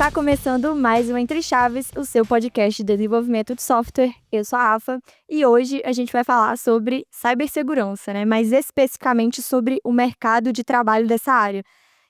Tá começando mais um Entre Chaves, o seu podcast de desenvolvimento de software. Eu sou a Rafa e hoje a gente vai falar sobre cibersegurança, né? Mas especificamente sobre o mercado de trabalho dessa área.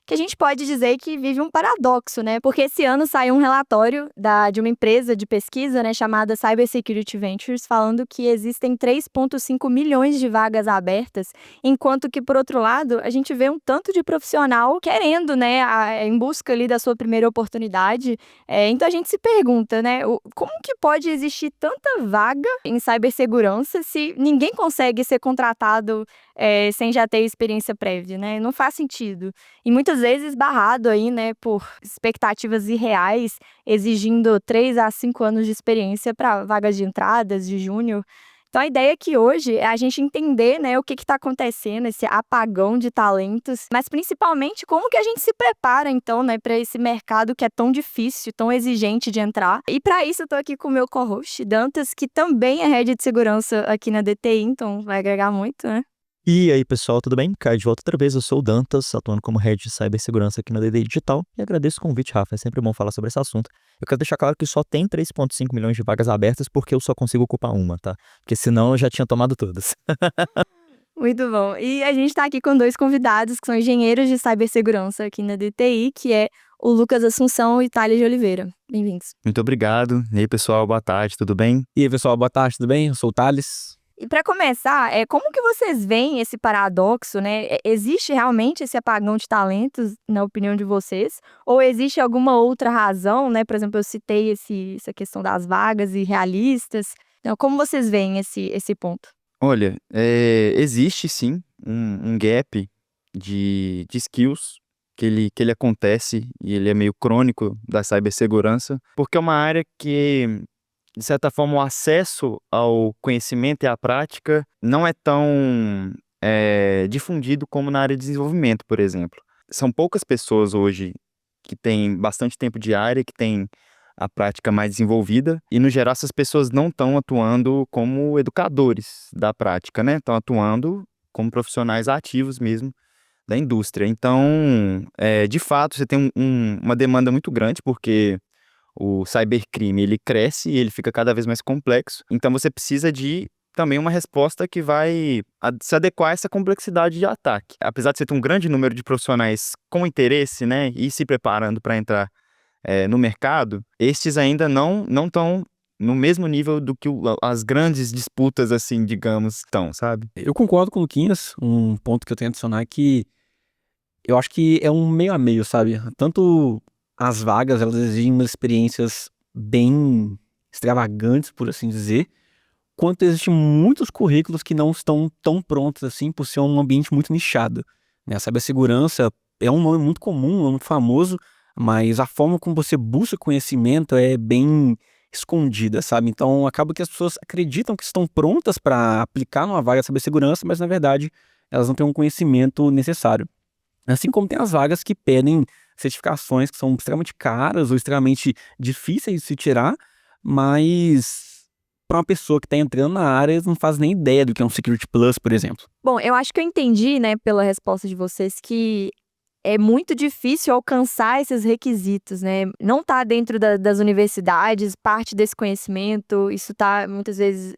Que a gente pode dizer que vive um paradoxo, né? Porque esse ano saiu um relatório de uma empresa de pesquisa, né, chamada Cybersecurity Ventures, falando que existem 3,5 milhões de vagas abertas, enquanto que, por outro lado, a gente vê um tanto de profissional querendo, né, em busca ali da sua primeira oportunidade. Então a gente se pergunta, né, como que pode existir tanta vaga em cibersegurança se ninguém consegue ser contratado sem já ter experiência prévia, né? Não faz sentido. E muitas vezes barrado aí, né, por expectativas irreais, exigindo 3 a 5 anos de experiência para vagas de entradas, de júnior. Então a ideia aqui hoje é a gente entender, né, o que está acontecendo, esse apagão de talentos, mas principalmente como que a gente se prepara, então, né, para esse mercado que é tão difícil, tão exigente de entrar. E para isso eu estou aqui com o meu co-host, Dantas, que também é head de segurança aqui na DTI, então vai agregar muito, né? E aí, pessoal, tudo bem? Caio de volta outra vez, eu sou o Dantas, atuando como Head de Cibersegurança aqui na DTI Digital, e agradeço o convite, Rafa, é sempre bom falar sobre esse assunto. Eu quero deixar claro que só tem 3,5 milhões de vagas abertas porque eu só consigo ocupar uma, tá? Porque senão eu já tinha tomado todas. Muito bom. E a gente está aqui com 2 convidados que são engenheiros de cibersegurança aqui na DTI, que é o Lucas Assunção e Thales de Oliveira. Bem-vindos. Muito obrigado. E aí, pessoal, boa tarde, tudo bem? E aí, pessoal, boa tarde, tudo bem? Eu sou o Thales. E para começar, como que vocês veem esse paradoxo, né? Existe realmente esse apagão de talentos, na opinião de vocês? Ou existe alguma outra razão, né? Por exemplo, eu citei essa questão das vagas irrealistas. Então, como vocês veem esse ponto? Olha, existe sim um gap de skills que ele acontece e ele é meio crônico da cibersegurança, porque é uma área que, de certa forma, o acesso ao conhecimento e à prática não é tão difundido como na área de desenvolvimento, por exemplo. São poucas pessoas hoje que têm bastante tempo de área, que têm a prática mais desenvolvida, e no geral essas pessoas não estão atuando como educadores da prática, né? Estão atuando como profissionais ativos mesmo da indústria. Então, de fato, você tem uma demanda muito grande, porque o cybercrime, ele cresce e ele fica cada vez mais complexo. Então, você precisa de também uma resposta que vai se adequar a essa complexidade de ataque. Apesar de você ter um grande número de profissionais com interesse, né, e se preparando para entrar no mercado, estes ainda não estão no mesmo nível do que as grandes disputas, assim, digamos, estão, sabe? Eu concordo com o Luquinhas, um ponto que eu tenho a adicionar é que eu acho que é um meio a meio, sabe? Tanto as vagas, elas exigem umas experiências bem extravagantes, por assim dizer, quanto existem muitos currículos que não estão tão prontos assim, por ser um ambiente muito nichado, né? A cibersegurança é um nome muito comum, um nome muito famoso, mas a forma como você busca conhecimento é bem escondida, sabe? Então acaba que as pessoas acreditam que estão prontas para aplicar numa vaga de cibersegurança, mas na verdade elas não têm um conhecimento necessário. Assim como tem as vagas que pedem certificações que são extremamente caras ou extremamente difíceis de se tirar, mas para uma pessoa que está entrando na área, eles não fazem nem ideia do que é um Security Plus, por exemplo. Bom, eu acho que eu entendi, né, pela resposta de vocês, que é muito difícil alcançar esses requisitos, né? Não está dentro das universidades, parte desse conhecimento, isso tá, muitas vezes,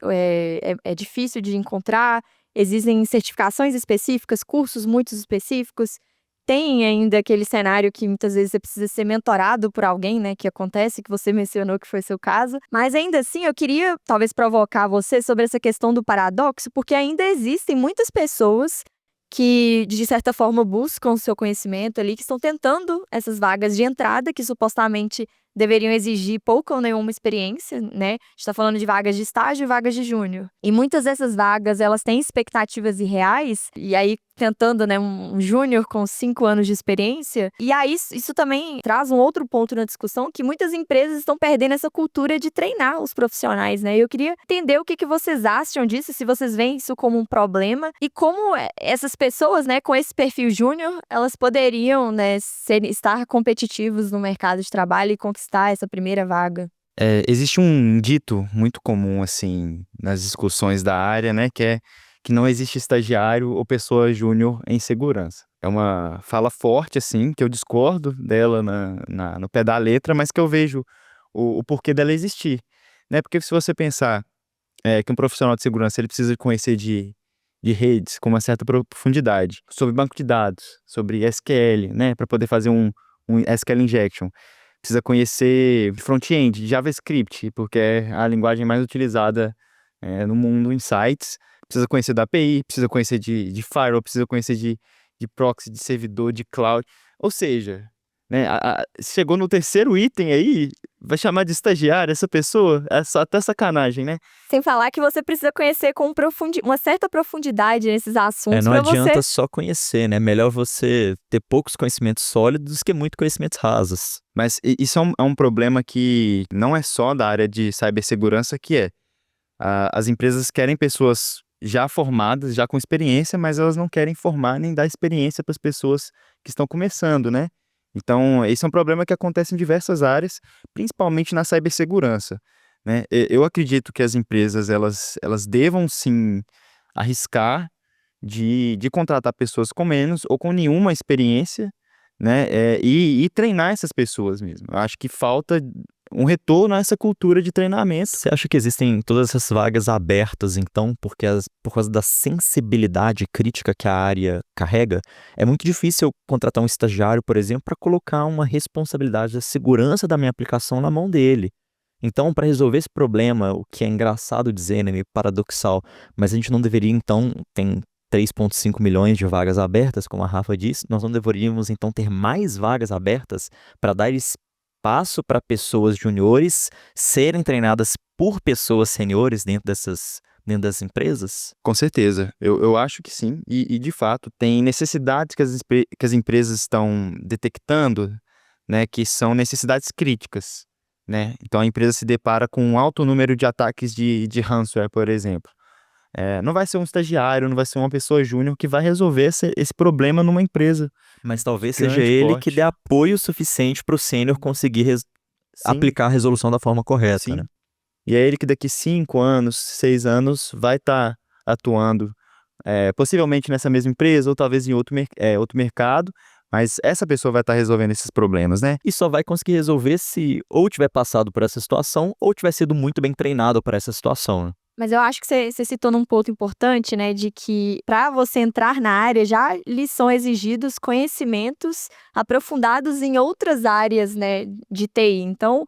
é difícil de encontrar, existem certificações específicas, cursos muito específicos, tem ainda aquele cenário que muitas vezes você precisa ser mentorado por alguém, né, que acontece, que você mencionou que foi seu caso, mas ainda assim eu queria talvez provocar você sobre essa questão do paradoxo, porque ainda existem muitas pessoas que, de certa forma, buscam o seu conhecimento ali, que estão tentando essas vagas de entrada, que supostamente deveriam exigir pouca ou nenhuma experiência, né? A gente está falando de vagas de estágio e vagas de júnior. E muitas dessas vagas, elas têm expectativas irreais, e aí tentando, né, um júnior com 5 anos de experiência. E aí isso também traz um outro ponto na discussão, que muitas empresas estão perdendo essa cultura de treinar os profissionais, né? E eu queria entender o que vocês acham disso, se vocês veem isso como um problema, e como essas pessoas, né, com esse perfil júnior, elas poderiam, né, estar competitivos no mercado de trabalho e conquistar essa primeira vaga. Existe um dito muito comum, assim, nas discussões da área, né, que não existe estagiário ou pessoa júnior em segurança. é uma fala forte, assim, que eu discordo dela no pé da letra, mas que eu vejo o porquê dela existir, né? Porque se você pensar que um profissional de segurança ele precisa conhecer de redes com uma certa profundidade, sobre banco de dados, sobre SQL, né? Para poder fazer um SQL injection. Precisa conhecer front-end, JavaScript, porque é a linguagem mais utilizada no mundo em sites. Precisa conhecer da API, precisa conhecer de firewall, precisa conhecer de proxy, de servidor, de cloud. Ou seja, né, chegou no terceiro item aí, vai chamar de estagiário essa pessoa? É só até sacanagem, né? Sem falar que você precisa conhecer com uma certa profundidade nesses assuntos Não para você. adianta só conhecer, né? Melhor você ter poucos conhecimentos sólidos que muito conhecimentos rasos. Mas isso é um problema que não é só da área de cibersegurança as empresas querem pessoas já formadas, já com experiência, mas elas não querem formar nem dar experiência para as pessoas que estão começando, né? Então, esse é um problema que acontece em diversas áreas, principalmente na cibersegurança, né? Eu acredito que as empresas, elas devam sim arriscar de contratar pessoas com menos ou com nenhuma experiência, né? E treinar essas pessoas mesmo. Eu acho que falta um retorno a essa cultura de treinamento. Você acha que existem todas essas vagas abertas, então, porque por causa da sensibilidade crítica que a área carrega? É muito difícil eu contratar um estagiário, por exemplo, para colocar uma responsabilidade da segurança da minha aplicação na mão dele. Então, para resolver esse problema, o que é engraçado dizer, né, meio paradoxal, mas a gente não deveria, então, tem 3,5 milhões de vagas abertas, como a Rafa disse, nós não deveríamos, então, ter mais vagas abertas para dar espaço para pessoas juniores serem treinadas por pessoas seniores dentro das empresas? Com certeza, eu acho que sim, e de fato tem necessidades que as empresas estão detectando, né, que são necessidades críticas, né? Então a empresa se depara com um alto número de ataques de ransomware, por exemplo. Não vai ser um estagiário, não vai ser uma pessoa júnior que vai resolver esse problema numa empresa Mas talvez grande, seja ele que forte. dê apoio suficiente para o sênior conseguir Sim, aplicar a resolução da forma correta, sim. né? E é ele que daqui 5 anos, 6 anos vai estar atuando, possivelmente nessa mesma empresa ou talvez em outro mercado, mas essa pessoa vai estar resolvendo esses problemas, né? E só vai conseguir resolver se ou tiver passado por essa situação ou tiver sido muito bem treinado para essa situação, né? Mas eu acho que você citou num ponto importante, né, de que para você entrar na área já lhe são exigidos conhecimentos aprofundados em outras áreas, né, de TI. Então,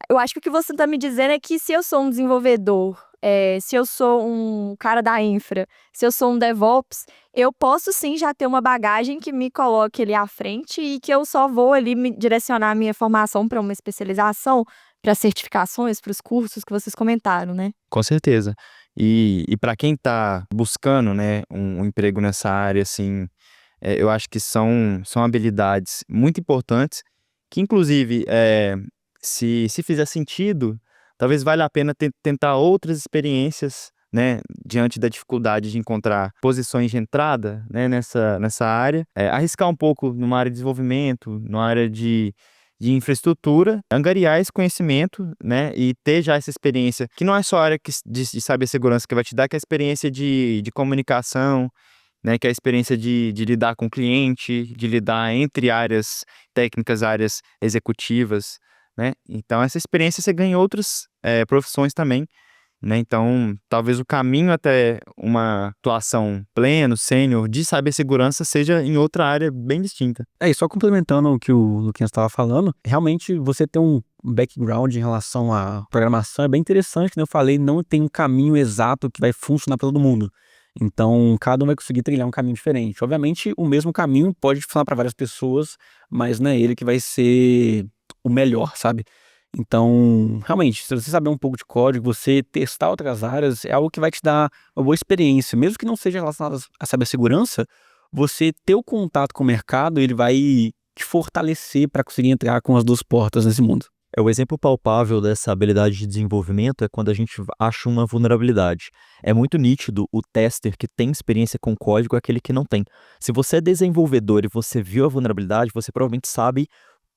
eu acho que o que você está me dizendo é que se eu sou um desenvolvedor, se eu sou um cara da infra, se eu sou um DevOps, eu posso sim já ter uma bagagem que me coloque ali à frente e que eu só vou ali me direcionar a minha formação para uma especialização, para certificações, para os cursos que vocês comentaram, né? Com certeza. E para quem está buscando, né, um emprego nessa área, assim, eu acho que são habilidades muito importantes, que inclusive, se fizer sentido, talvez valha a pena tentar outras experiências, né, diante da dificuldade de encontrar posições de entrada, né, nessa área, arriscar um pouco numa área de desenvolvimento, numa área de infraestrutura, angariar esse conhecimento, né, e ter já essa experiência, que não é só a área de cibersegurança que vai te dar, que é a experiência de comunicação, né, que é a experiência de lidar com o cliente, de lidar entre áreas técnicas, áreas executivas, né? Então, essa experiência você ganha em outras profissões também, né? Então, talvez o caminho até uma atuação pleno, sênior, de cibersegurança seja em outra área bem distinta. E só complementando o que o Luquinhas estava falando, realmente você ter um background em relação à programação é bem interessante, como eu falei, não tem um caminho exato que vai funcionar para todo mundo. Então, cada um vai conseguir trilhar um caminho diferente. Obviamente, o mesmo caminho pode funcionar para várias pessoas, mas não é ele que vai ser o melhor, sabe? Então, realmente, se você saber um pouco de código, você testar outras áreas, é algo que vai te dar uma boa experiência. Mesmo que não seja relacionado à cibersegurança, você ter o contato com o mercado, ele vai te fortalecer para conseguir entrar com as duas portas nesse mundo. O exemplo palpável dessa habilidade de desenvolvimento é quando a gente acha uma vulnerabilidade. É muito nítido o tester que tem experiência com código é aquele que não tem. Se você é desenvolvedor e você viu a vulnerabilidade, você provavelmente sabe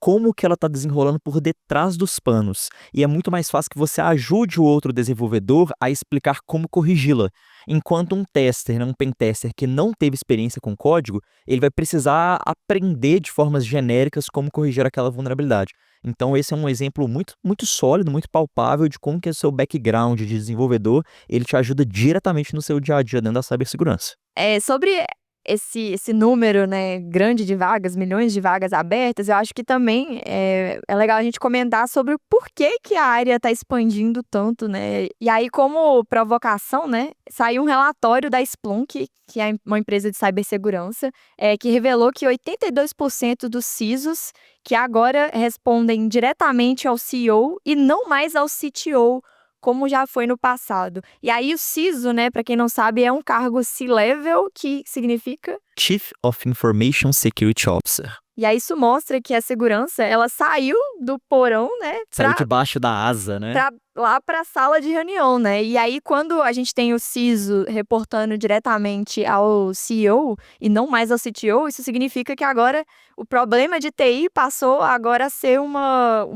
como que ela está desenrolando por detrás dos panos. E é muito mais fácil que você ajude o outro desenvolvedor a explicar como corrigi-la. Enquanto um tester, né, um pentester que não teve experiência com código, ele vai precisar aprender de formas genéricas como corrigir aquela vulnerabilidade. Então esse é um exemplo muito, muito sólido, muito palpável de como que o seu background de desenvolvedor, ele te ajuda diretamente no seu dia a dia dentro da cibersegurança. Sobre esse número, né, grande de vagas, milhões de vagas abertas, eu acho que também é legal a gente comentar sobre o porquê que a área está expandindo tanto, né? E aí, como provocação, né, saiu um relatório da Splunk, que é uma empresa de cibersegurança, que revelou que 82% dos CISOs que agora respondem diretamente ao CEO e não mais ao CTO, como já foi no passado. E aí o CISO, né, para quem não sabe, é um cargo C-level, que significa Chief of Information Security Officer. E aí isso mostra que a segurança, ela saiu do porão, né, Saiu debaixo da asa, né? lá para a sala de reunião, né? E aí quando a gente tem o CISO reportando diretamente ao CEO e não mais ao CTO, isso significa que agora o problema de TI passou agora a ser uma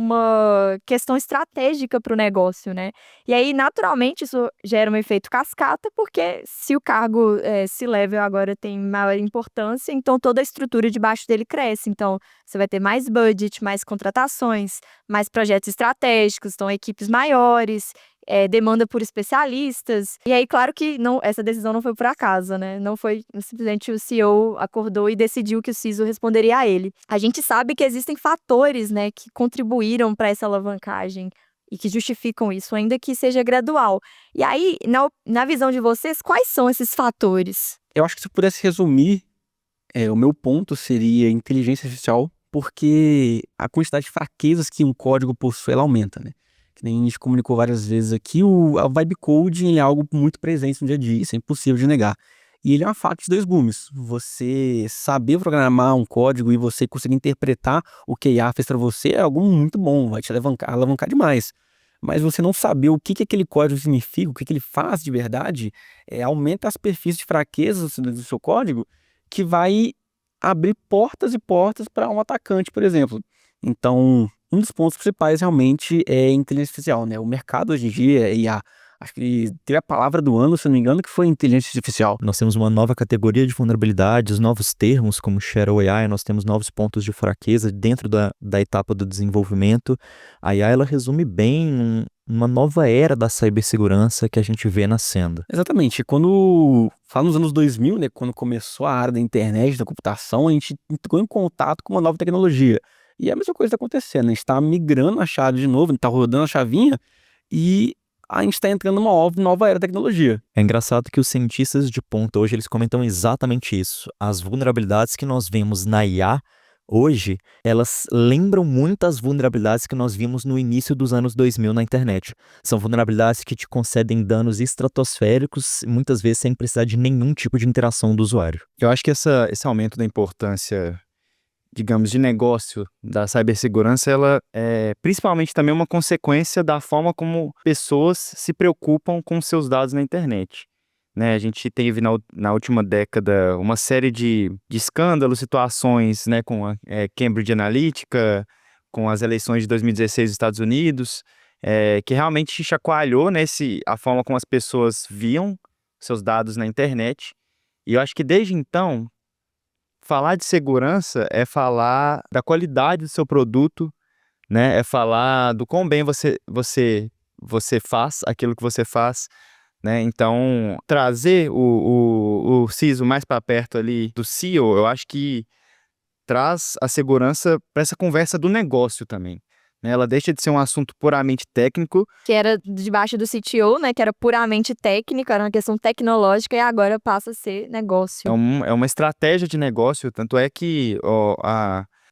questão estratégica para o negócio, né? E aí, naturalmente, isso gera um efeito cascata, porque se o cargo C-level agora tem maior importância, então toda a estrutura debaixo dele cresce. Então, você vai ter mais budget, mais contratações, mais projetos estratégicos, então equipes maiores, demanda por especialistas. E aí, claro que essa decisão não foi por acaso, né? Não foi simplesmente o CEO acordou e decidiu que o CISO responderia a ele. A gente sabe que existem fatores, né, que contribuíram para essa alavancagem e que justificam isso, ainda que seja gradual. E aí, na visão de vocês, quais são esses fatores? Eu acho que se eu pudesse resumir, o meu ponto seria inteligência artificial, porque a quantidade de fraquezas que um código possui, ela aumenta, né? Que nem a gente comunicou várias vezes aqui, a vibe coding é algo muito presente no dia a dia, isso é impossível de negar. E ele é uma faca de dois gumes. Você saber programar um código e você conseguir interpretar o que a IA fez para você é algo muito bom, vai te alavancar demais. Mas você não saber o que aquele código significa, o que ele faz de verdade, aumenta as perfis de fraquezas do seu código, que vai abrir portas e portas para um atacante, por exemplo. Então, um dos pontos principais realmente é a inteligência artificial, né? O mercado hoje em dia, acho que teve a palavra do ano, se não me engano, que foi inteligência artificial. Nós temos uma nova categoria de vulnerabilidades, novos termos como Shadow AI, nós temos novos pontos de fraqueza dentro da etapa do desenvolvimento. A IA, ela resume bem uma nova era da cibersegurança que a gente vê nascendo. Exatamente. Quando fala nos anos 2000, né, quando começou a área da internet, da computação, a gente entrou em contato com uma nova tecnologia. E a mesma coisa está acontecendo, a gente está migrando a chave de novo, a gente está rodando a chavinha e a gente está entrando numa nova era da tecnologia. É engraçado que os cientistas de ponta hoje, eles comentam exatamente isso. As vulnerabilidades que nós vemos na IA hoje, elas lembram muito as vulnerabilidades que nós vimos no início dos anos 2000 na internet. São vulnerabilidades que te concedem danos estratosféricos, muitas vezes sem precisar de nenhum tipo de interação do usuário. Eu acho que esse aumento da importância, digamos, de negócio da cibersegurança, ela é principalmente também uma consequência da forma como pessoas se preocupam com seus dados na internet. Né, a gente teve na última década uma série de escândalos, situações, né, com a Cambridge Analytica, com as eleições de 2016 dos Estados Unidos, que realmente chacoalhou, né, a forma como as pessoas viam seus dados na internet. E eu acho que desde então, falar de segurança é falar da qualidade do seu produto, né, é falar do quão bem você faz aquilo que você faz. Né? Então, trazer o CISO mais para perto ali do CEO, eu acho que traz a segurança para essa conversa do negócio também. Né? Ela deixa de ser um assunto puramente técnico. Que era debaixo do CTO, né? Que era puramente técnico, era uma questão tecnológica e agora passa a ser negócio. É uma estratégia de negócio, tanto é que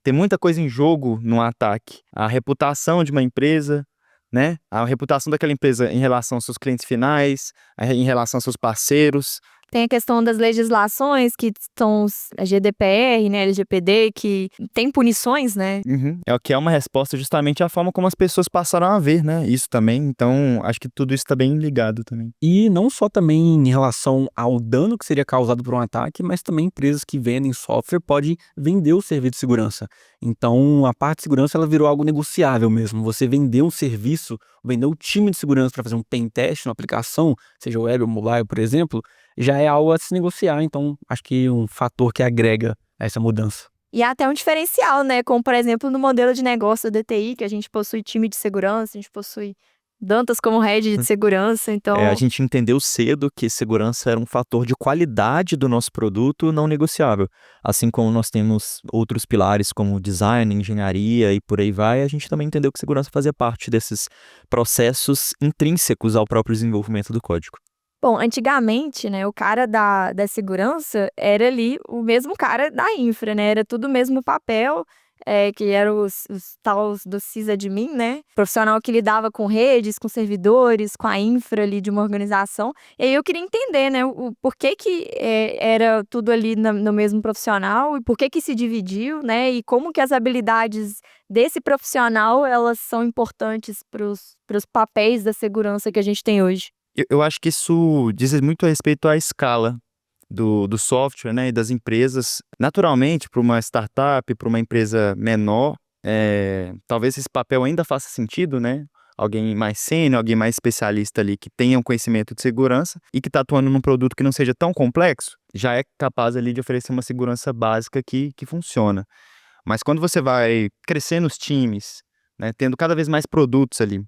tem muita coisa em jogo no ataque. A reputação de uma empresa, né? A reputação daquela empresa em relação aos seus clientes finais, em relação aos seus parceiros, Tem a questão das legislações, que são a GDPR, né, LGPD, que tem punições, né? É o que é uma resposta justamente à forma como as pessoas passaram a ver, né? Isso também. Então, acho que tudo isso está bem ligado também. E não só também em relação ao dano que seria causado por um ataque, mas também empresas que vendem software podem vender o serviço de segurança. Então, a parte de segurança ela virou algo negociável mesmo. Você vender um serviço, vender um time de segurança para fazer um pen test na aplicação, seja web ou mobile, por exemplo, já é algo a se negociar. Então, acho que um fator que agrega a essa mudança. E há até um diferencial, né? Como, por exemplo, no modelo de negócio da DTI, que a gente possui time de segurança, a gente possui Dantas como head de segurança, então... A gente entendeu cedo que segurança era um fator de qualidade do nosso produto não negociável. Assim como nós temos outros pilares como design, engenharia e por aí vai, a gente também entendeu que segurança fazia parte desses processos intrínsecos ao próprio desenvolvimento do código. Bom, antigamente, né, o cara da segurança era ali o mesmo cara da infra, né? Era tudo o mesmo papel, que eram os tals do sysadmin, né? Profissional que lidava com redes, com servidores, com a infra ali de uma organização. E aí eu queria entender, né, o porquê que era tudo ali no mesmo profissional e por que se dividiu, né? E como que as habilidades desse profissional, elas são importantes para os papéis da segurança que a gente tem hoje. Eu acho que isso diz muito a respeito à escala do software, né, e das empresas. Naturalmente, para uma startup, para uma empresa menor, talvez esse papel ainda faça sentido, né? Alguém mais sênior, alguém mais especialista ali que tenha um conhecimento de segurança e que está atuando num produto que não seja tão complexo, já é capaz ali de oferecer uma segurança básica que funciona. Mas quando você vai crescer nos times, né, tendo cada vez mais produtos ali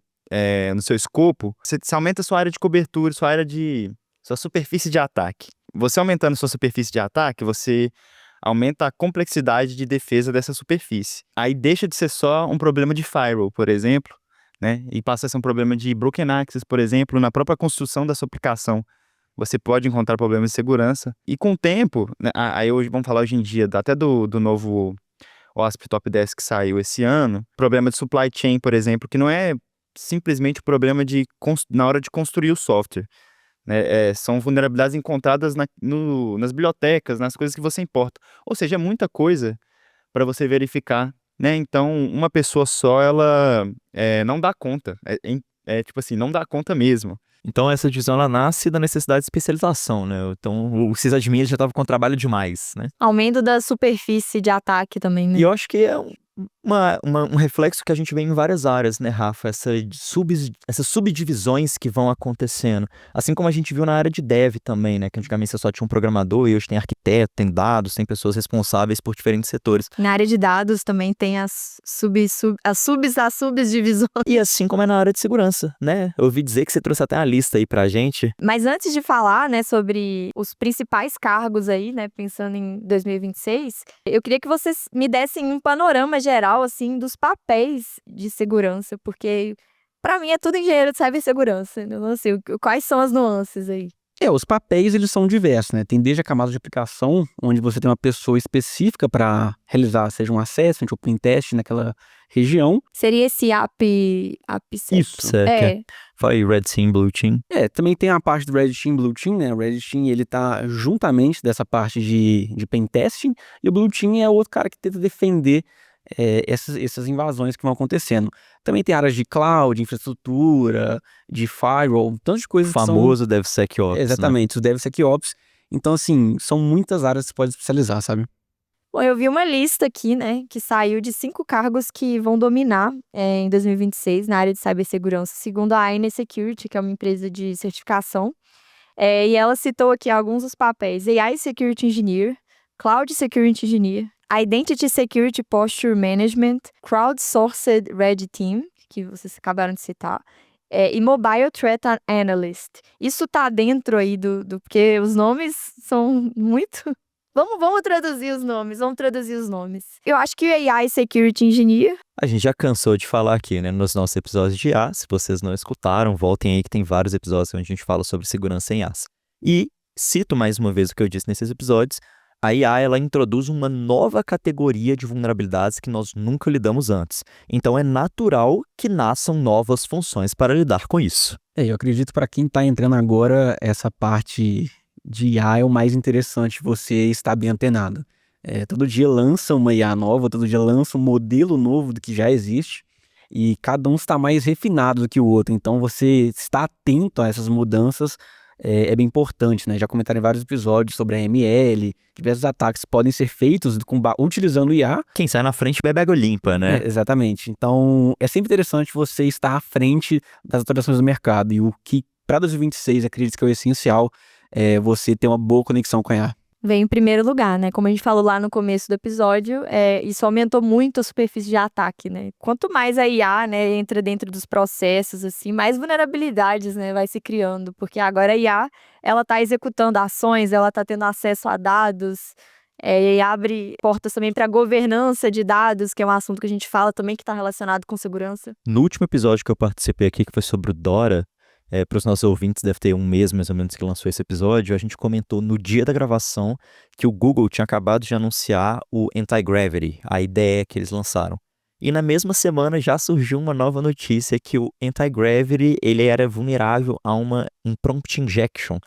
no seu escopo, você aumenta a sua área de cobertura, sua superfície de ataque. Você aumentando sua superfície de ataque, você aumenta a complexidade de defesa dessa superfície. Aí deixa de ser só um problema de firewall, por exemplo, né, e passa a ser um problema de broken access, por exemplo, na própria construção da sua aplicação. Você pode encontrar problemas de segurança. E com o tempo, né, aí hoje, vamos falar hoje em dia, até do novo OWASP Top 10 que saiu esse ano, problema de supply chain, por exemplo, que não é simplesmente o problema na hora de construir o software, né? São vulnerabilidades encontradas nas bibliotecas, nas coisas que você importa. Ou seja, é muita coisa para você verificar, né? Então, uma pessoa só, ela não dá conta. Tipo assim, não dá conta mesmo. Então essa divisão ela nasce da necessidade de especialização, né? Então o sysadmin já estava com trabalho demais, né? Aumento da superfície de ataque também, né? E eu acho que é um reflexo que a gente vê em várias áreas, né, Rafa? Essas subdivisões que vão acontecendo. Assim como a gente viu na área de dev também, né? Que antigamente você só tinha um programador e hoje tem arquiteto, tem dados, tem pessoas responsáveis por diferentes setores. Na área de dados também tem as subdivisões. E assim como é na área de segurança, né? Eu ouvi dizer que você trouxe até uma lista aí pra gente. Mas antes de falar, né, sobre os principais cargos aí, né, pensando em 2026, eu queria que vocês me dessem um panorama geral, assim, dos papéis de segurança, porque pra mim é tudo engenheiro de cibersegurança, eu não sei quais são as nuances aí. Os papéis eles são diversos, né? Tem desde a camada de aplicação, onde você tem uma pessoa específica para realizar, seja um assessment ou pen test naquela região. Seria esse AppSec. Isso. Foi Red Team, Blue Team. Também tem a parte do Red Team, Blue Team, né? O Red Team, ele tá juntamente dessa parte de pen testing, e o Blue Team é outro cara que tenta defender essas invasões que vão acontecendo. Também tem áreas de cloud, infraestrutura, de firewall, tantas coisas. O famoso DevSecOps. Exatamente, os DevSecOps. Então, assim, são muitas áreas que você pode especializar, sabe? Bom, eu vi uma lista aqui, né, que saiu de 5 cargos que vão dominar em 2026 na área de cibersegurança, segundo a ANA Security, que é uma empresa de certificação. E ela citou aqui alguns dos papéis: AI Security Engineer, Cloud Security Engineer, Identity Security Posture Management, Crowdsourced Red Team, que vocês acabaram de citar, e Mobile Threat Analyst. Isso tá dentro aí porque os nomes são muito... Vamos traduzir os nomes. Eu acho que o AI Security Engineer... A gente já cansou de falar aqui, né, nos nossos episódios de IA. Se vocês não escutaram, voltem aí que tem vários episódios onde a gente fala sobre segurança em IaaS. E cito mais uma vez o que eu disse nesses episódios: a IA, ela introduz uma nova categoria de vulnerabilidades que nós nunca lidamos antes. Então é natural que nasçam novas funções para lidar com isso. Eu acredito para quem está entrando agora, essa parte de IA é o mais interessante você estar bem antenado. Todo dia lança uma IA nova, todo dia lança um modelo novo do que já existe, e cada um está mais refinado do que o outro. Então você estar atento a essas mudanças é bem importante, né? Já comentaram em vários episódios sobre a ML, diversos ataques podem ser feitos utilizando IA. Quem sai na frente bebe água limpa, né? Exatamente. Então é sempre interessante você estar à frente das atualizações do mercado, e o que para 2026 acredito que é o essencial é você ter uma boa conexão com a IA. Vem em primeiro lugar, né? Como a gente falou lá no começo do episódio, isso aumentou muito a superfície de ataque, né? Quanto mais a IA, né, entra dentro dos processos, assim, mais vulnerabilidades, né, vai se criando. Porque agora a IA, ela tá executando ações, ela tá tendo acesso a dados, e abre portas também para governança de dados, que é um assunto que a gente fala também que está relacionado com segurança. No último episódio que eu participei aqui, que foi sobre o Dora, para os nossos ouvintes, deve ter um mês mais ou menos que lançou esse episódio, a gente comentou no dia da gravação que o Google tinha acabado de anunciar o Anti-Gravity, a ideia que eles lançaram. E na mesma semana já surgiu uma nova notícia que o Anti-Gravity ele era vulnerável a uma prompt injection,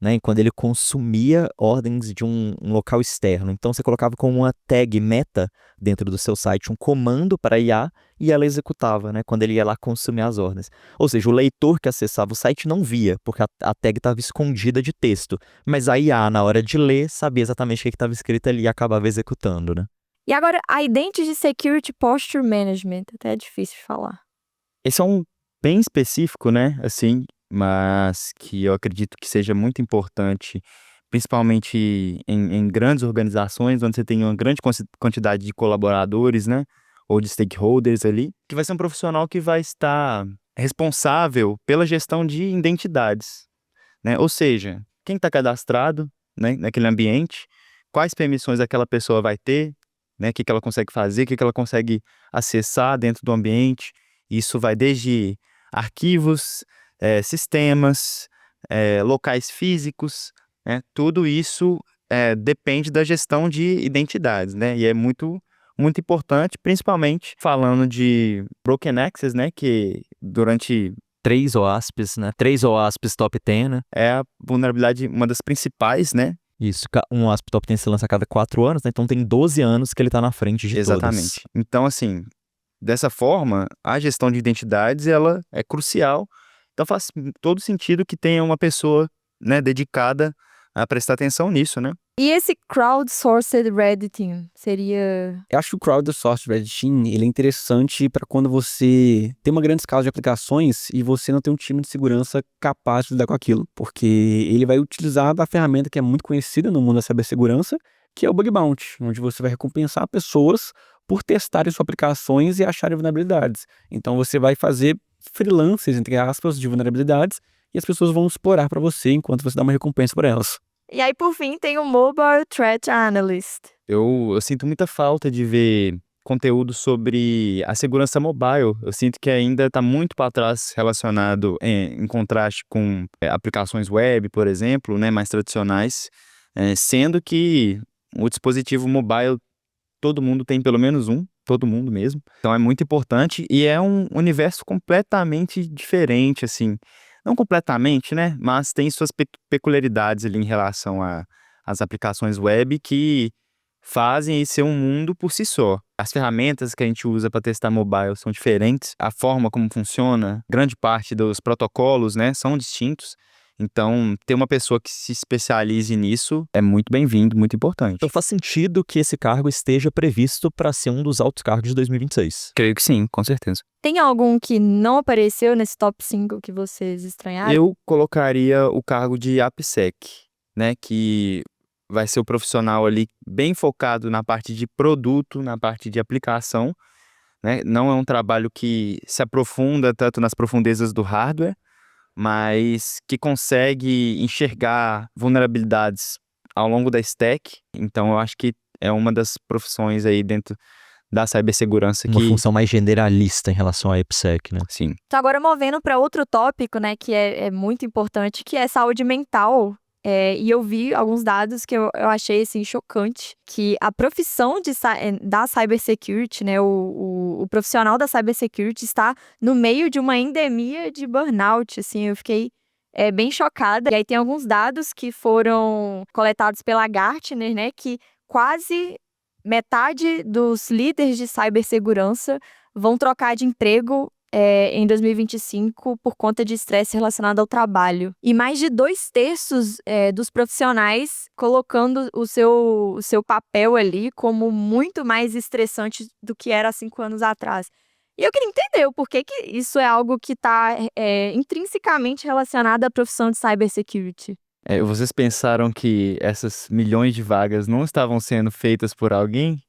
né, quando ele consumia ordens de um local externo. Então você colocava como uma tag meta dentro do seu site um comando para a IA e ela executava, né, quando ele ia lá consumir as ordens. Ou seja, o leitor que acessava o site não via, porque a tag estava escondida de texto, mas a IA, na hora de ler, sabia exatamente o que estava escrito ali e acabava executando, né? E agora, a Identity Security Posture Management, até é difícil de falar. Esse é um bem específico, né, assim, mas que eu acredito que seja muito importante, principalmente em grandes organizações, onde você tem uma grande quantidade de colaboradores, né, ou de stakeholders ali, que vai ser um profissional que vai estar responsável pela gestão de identidades, né, ou seja, quem está cadastrado, né, naquele ambiente, quais permissões aquela pessoa vai ter, né, o que ela consegue fazer, o que ela consegue acessar dentro do ambiente. Isso vai desde arquivos, sistemas, locais físicos, né? Tudo isso depende da gestão de identidades, né? E é muito, muito importante, principalmente falando de Broken Access, né? Que durante 3 OASPs, né? 3 OASPs top 10, né? é a vulnerabilidade, uma das principais, né? Isso, um OASP top 10 se lança a cada 4 anos, né? Então tem 12 anos que ele tá na frente de todas. Exatamente. Então, assim, dessa forma, a gestão de identidades, ela é crucial. Então faz todo sentido que tenha uma pessoa, né, dedicada a prestar atenção nisso, né? E esse crowdsourced Red Team seria... Eu acho que o crowdsourced Red Team ele é interessante para quando você tem uma grande escala de aplicações e você não tem um time de segurança capaz de lidar com aquilo, porque ele vai utilizar da ferramenta que é muito conhecida no mundo da cibersegurança, que é o Bug Bounty, onde você vai recompensar pessoas por testarem suas aplicações e acharem vulnerabilidades. Então você vai fazer freelancers, entre aspas, de vulnerabilidades, e as pessoas vão explorar para você enquanto você dá uma recompensa por elas. E aí, por fim, tem o Mobile Threat Analyst. Eu sinto muita falta de ver conteúdo sobre a segurança mobile. Eu sinto que ainda está muito para trás relacionado em contraste com aplicações web, por exemplo, né, mais tradicionais, sendo que o dispositivo mobile todo mundo tem pelo menos um, todo mundo mesmo. Então é muito importante e é um universo completamente diferente, assim. Não completamente, né? Mas tem suas peculiaridades ali em relação às aplicações web que fazem isso ser um mundo por si só. As ferramentas que a gente usa para testar mobile são diferentes, a forma como funciona, grande parte dos protocolos, né, são distintos. Então, ter uma pessoa que se especialize nisso é muito bem-vindo, muito importante. Então faz sentido que esse cargo esteja previsto para ser um dos altos cargos de 2026. Creio que sim, com certeza. Tem algum que não apareceu nesse top 5 que vocês estranharam? Eu colocaria o cargo de AppSec, né, que vai ser o profissional ali bem focado na parte de produto, na parte de aplicação, né? Não é um trabalho que se aprofunda tanto nas profundezas do hardware, mas que consegue enxergar vulnerabilidades ao longo da stack. Então, eu acho que é uma das profissões aí dentro da cibersegurança Uma função mais generalista em relação à IPSEC, né? Sim. Então, agora movendo para outro tópico, né, que é muito importante, que é saúde mental. E eu vi alguns dados que eu achei, assim, chocante, que a profissão da cybersecurity, né, o profissional da cybersecurity está no meio de uma endemia de burnout, assim, eu fiquei bem chocada. E aí tem alguns dados que foram coletados pela Gartner, né, que quase metade dos líderes de cibersegurança vão trocar de emprego em 2025 por conta de estresse relacionado ao trabalho. E mais de 2/3 dos profissionais colocando o seu papel ali como muito mais estressante do que era há 5 anos atrás. E eu queria entender o porquê que isso é algo que está intrinsecamente relacionado à profissão de cybersecurity. Vocês pensaram que essas milhões de vagas não estavam sendo feitas por alguém?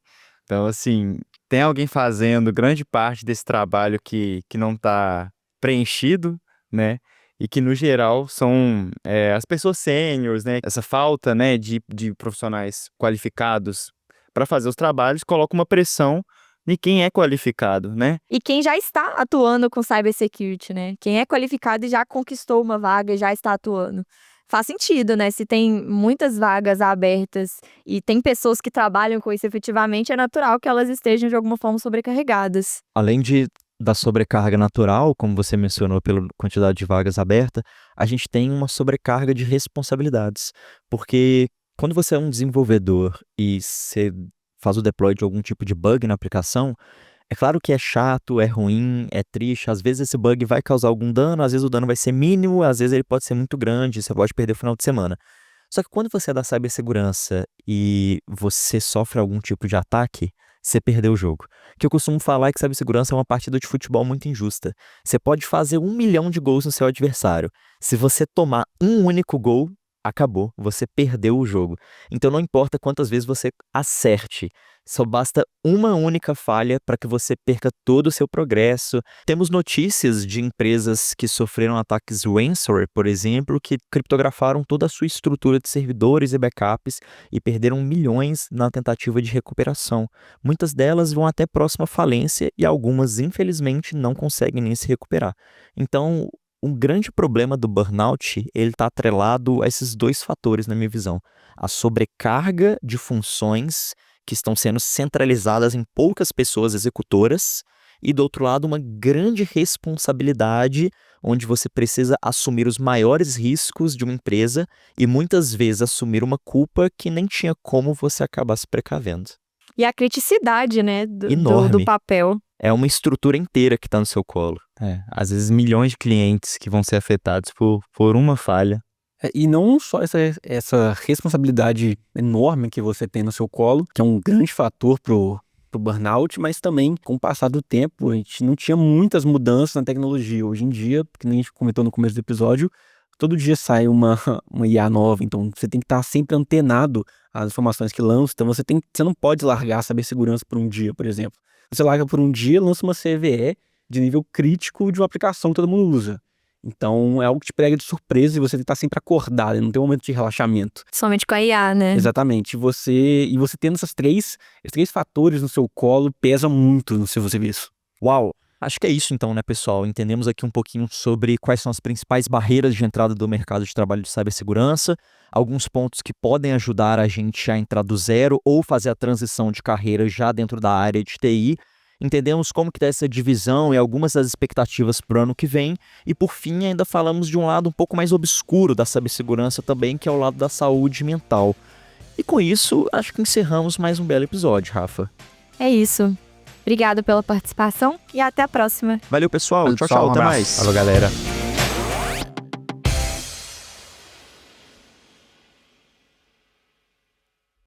Então, assim, tem alguém fazendo grande parte desse trabalho que não está preenchido, né? E que, no geral, são as pessoas sêniores, né? Essa falta, né, de profissionais qualificados para fazer os trabalhos coloca uma pressão em quem é qualificado, né? E quem já está atuando com cybersecurity, né? Quem é qualificado e já conquistou uma vaga, já está atuando. Faz sentido, né? Se tem muitas vagas abertas e tem pessoas que trabalham com isso efetivamente, é natural que elas estejam de alguma forma sobrecarregadas. Além da sobrecarga natural, como você mencionou, pela quantidade de vagas abertas, a gente tem uma sobrecarga de responsabilidades. Porque quando você é um desenvolvedor e você faz o deploy de algum tipo de bug na aplicação, é claro que é chato, é ruim, é triste, às vezes esse bug vai causar algum dano, às vezes o dano vai ser mínimo, às vezes ele pode ser muito grande, você pode perder o final de semana. Só que quando você é da cibersegurança e você sofre algum tipo de ataque, você perdeu o jogo. O que eu costumo falar é que cibersegurança é uma partida de futebol muito injusta. Você pode fazer 1 milhão de gols no seu adversário. Se você tomar um único gol, acabou, você perdeu o jogo. Então não importa quantas vezes você acerte, só basta uma única falha para que você perca todo o seu progresso. Temos notícias de empresas que sofreram ataques ransomware, por exemplo, que criptografaram toda a sua estrutura de servidores e backups e perderam milhões na tentativa de recuperação. Muitas delas vão até próxima falência e algumas, infelizmente, não conseguem nem se recuperar. Então, um grande problema do burnout, ele está atrelado a esses 2 fatores, na minha visão. A sobrecarga de funções que estão sendo centralizadas em poucas pessoas executoras e, do outro lado, uma grande responsabilidade onde você precisa assumir os maiores riscos de uma empresa e, muitas vezes, assumir uma culpa que nem tinha como você acabar se precavendo. E a criticidade, né, do Enorme. papel. É uma estrutura inteira que está no seu colo. Às vezes milhões de clientes que vão ser afetados por uma falha. E não só essa responsabilidade enorme que você tem no seu colo, que é um grande fator pro burnout, mas também, com o passar do tempo, a gente não tinha muitas mudanças na tecnologia. Hoje em dia, que nem a gente comentou no começo do episódio, todo dia sai uma IA nova, então você tem que estar sempre antenado às informações que lançam. Então você não pode largar a cibersegurança por um dia, por exemplo. Você larga por um dia, lança uma CVE de nível crítico de uma aplicação que todo mundo usa. Então é algo que te pega de surpresa e você tem que estar sempre acordado, não tem um momento de relaxamento. Somente com a IA, né? Exatamente. E você tendo esses três fatores no seu colo pesa muito no seu serviço. Uau! Acho que é isso então, né, pessoal? Entendemos aqui um pouquinho sobre quais são as principais barreiras de entrada do mercado de trabalho de cibersegurança, alguns pontos que podem ajudar a gente a entrar do zero ou fazer a transição de carreira já dentro da área de TI. Entendemos como que tá essa divisão e algumas das expectativas para o ano que vem. E por fim, ainda falamos de um lado um pouco mais obscuro da cibersegurança também, que é o lado da saúde mental. E com isso, acho que encerramos mais um belo episódio, Rafa. É isso. Obrigada pela participação e até a próxima. Valeu, pessoal. Valeu, Tchau, pessoal. tchau. Um Até abraço. mais. Falou, galera.